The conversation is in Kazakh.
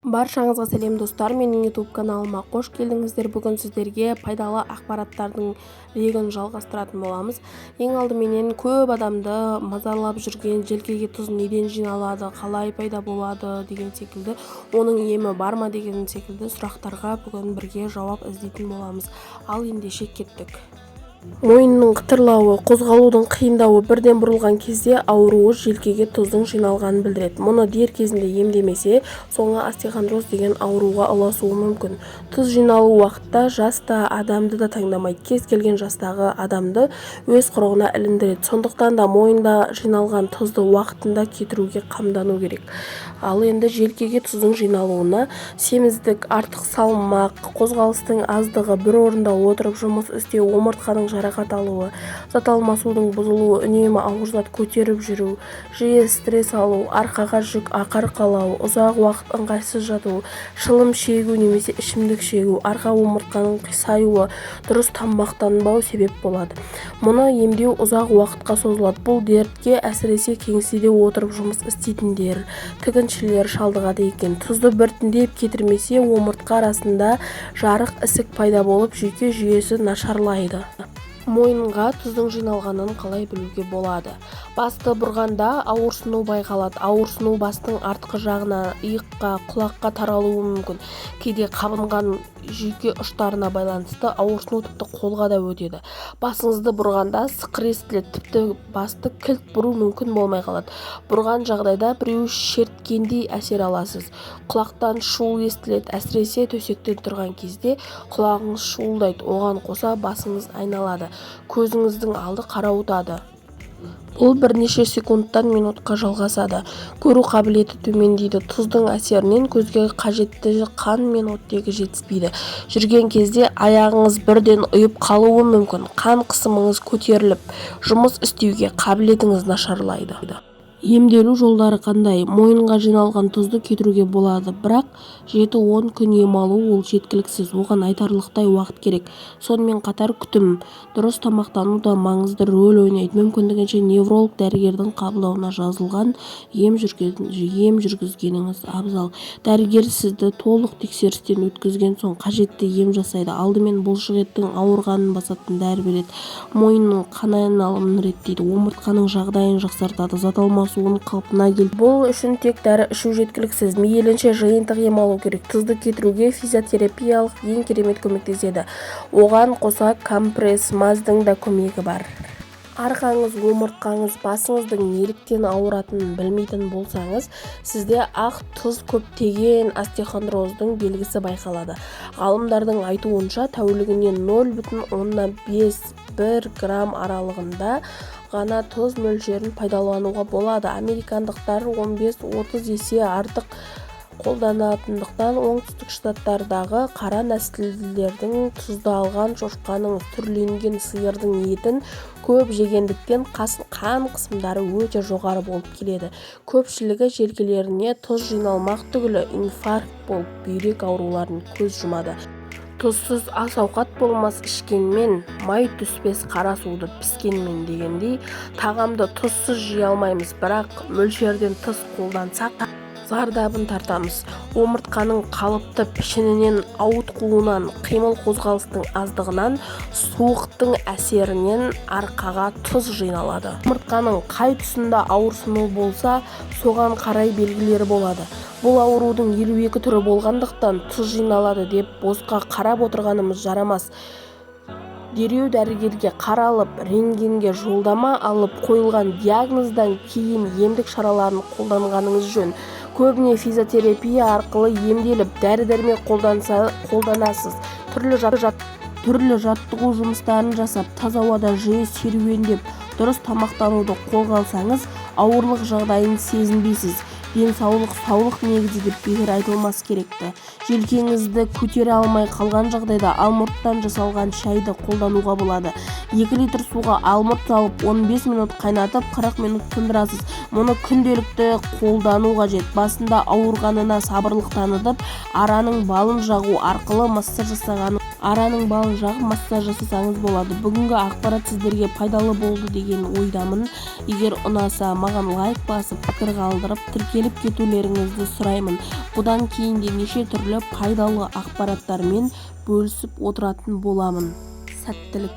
Баршаңызға сәлем достар, менің YouTube каналыма қош келдіңіздер. Бүгін сіздерге пайдалы ақпараттардың легін жалғастыратын боламыз. Ең алдыменен көп адамды мазалап жүрген желкеге тұз неден жиналады, қалай пайда болады деген секілді, оның емі бар ма деген секілді сұрақтарға бүгін бірге жауап іздейтін боламыз. Ал ендеше кеттік. Мойынның қытырлауы, қозғалудың қиындауы, бірден бұрылған кезде ауруы желкеге тұздың жиналғанын білдіреді. Мұны дер кезінде емдемесе, соңы остеохондроз деген ауруға ұласуы мүмкін. Тұз жиналу уақытта жаста адамды да таңдамайды. Кез келген жастағы адамды өз құрығына іліндіреді. Сондықтан да мойында жиналған тұзды уақытында кетіруге қамдану керек. Ал енді желкеге тұздың жиналуына семіздік, артық салмақ, қозғалыстың аздығы, бір орында отырып жұмыс істеу, омыртқаның жарақат алуы, зат алмасудың бұзылуы, үнемі ауыр зат көтеріп жүру, жиі стресс алу, арқаға жүк арқалау, ұзақ уақыт ыңғайсыз жату, шылым шегу немесе ішімдік шегу, арқа омыртқаның қисаюы, дұрыс тамақтанбау себеп болады. Мұны емдеу ұзақ уақытқа созылады. Бұл дертке әсіресе кеңседе отырып жұмыс істейтіндер, тігіншілер шалдығады екен. Тұзды біртіндеп кетірмесе, омыртқа арасында жарық ісік пайда болып, жүйке жүйесі нашарлайды. Мойынға тұздың жиналғанын қалай білуге болады? Басты бұрғанда ауырсыну байқалады. Ауырсыну бастың артқы жағына, иыққа, құлаққа таралуы мүмкін. Кейде қабынған жүйке ұштарына байланысты ауырсыну тіпті қолға да өтеді. Басыңызды бұрғанда сықыр естіледі, тіпті басты кілт бұру мүмкін болмай қалады. Бұрған жағдайда біреу шерткендей әсер аласыз. Құлақтан шуыл естіледі, әсіресе төсектен тұрған кезде құлағыңыз шуылдайды. Оған қоса басыңыз айналады, көзіңіздің алды қарауытады. Бұл бірнеше секундтан минутқа жалғасады. Көру қабілеті төмендейді. Тұздың әсерінен көзге қажетті қан мен оттегі жетіспейді. Жүрген кезде аяғыңыз бірден ұйып қалуы мүмкін. Қан қысымыңыз көтеріліп, жұмыс істеуге қабілетіңіз нашарлайды. Емделу жолдары қандай? Мойынға жиналған тұзды кетіруге болады, бірақ 7-10 күн ем алу ол жеткіліксіз. Оған айтарлықтай уақыт керек. Сонымен қатар күтім, дұрыс тамақтану да маңызды рөл ойнайды. Мүмкіндігінше невролог дәрігердің қабылдауына жазылған ем жүргізгеніңіз абзал. Дәрігер сізді толық тексерістен өткізген соң қажетті ем жасайды. Алдымен бұлшық еттің ауырғанын басатын дәрі береді. Мойынның қан айналымын реттейді, омыртқаның жағдайын жақсартады, зат алмасуын қалпына келтіреді. Бұл үшін тек дәрі ішу жеткіліксіз. Мейлінше жиынтық ем алу керек. Тұзды кетіруге физиотерапиялық ең керемет көмектеседі. Оған қоса компресс маздың да көмегі бар. Арқаңыз, омыртқаңыз, басыңыздың неліктен ауыратынын білмейтін болсаңыз, сізде ақ тұз көптеген остеохондроздың белгісі байқалады. Ғалымдардың айтуынша тәулігіне 0,5-1 грамм аралығында ғана тұз мөлшерін пайдалануға болады. Американдықтар 15-30 есе артық қолданатындықтан оңтүстік штаттардағы қара нәсілділердің тұздалған шошқаның, түрленген сиырдың етін көп жегендіктен қан қысымдары өте жоғары болып келеді. Көпшілігі желкелеріне тұз жиналмақ түгілі инфаркт болып, бүйрек ауруларын көз жұмады. Тұзсыз ас ауқат болмас ішкенмен, май түспес қара суды піскенмен дегендей, тағамды тұзсыз жей алмаймыз, бірақ мөлшерден тыс қолдансақ зардабын тартамыз. Омыртқаның қалыпты пішінінен, ауытқуынан, қимыл қозғалыстың аздығынан, суықтың әсерінен арқаға тұз жиналады. Омыртқаның қай тұсында ауырсыну болса, соған қарай белгілері болады. Бұл аурудың 52 түрі болғандықтан тұз жиналады деп босқа қарап отырғанымыз жарамас. Дереу дәрігерге қаралып, рентгенге жолдама алып, қойылған диагноздан кейін емдік шараларын қолданғаныңыз жөн. Көбіне физиотерапия арқылы емделіп, дәрі-дәрмек қолданасыз. Түрлі жаттығу жұмыстарын жасап, таза ауада жиі серуендеп, дұрыс тамақтануды қолға алсаңыз, ауырлық жағдайын сезінбейсіз. Денсаулық саулық негізі деп бекер айтылмас керекті. Желкеңізді көтере алмай қалған жағдайда алмұрттан жасалған шайды қолдануға болады. 2 литр суға алмұрт салып 15 минут қайнатып 40 минут тұндырасыз. Мұны күнделікті қолдану қажет. Басында ауырғанына сабырлық танытып, араның балын жағу арқылы массаж жасағаны араның балын жағып массаж жасасаңыз болады. Бүгінгі ақпарат сіздерге пайдалы болды деген ойдамын. Егер ұнаса, маған лайк басып, пікір қалдырып, тіркеліп кетулеріңізді сұраймын. Бұдан кейін де неше түрлі пайдалы ақпараттармен бөлісіп отыратын боламын. Сәттілік.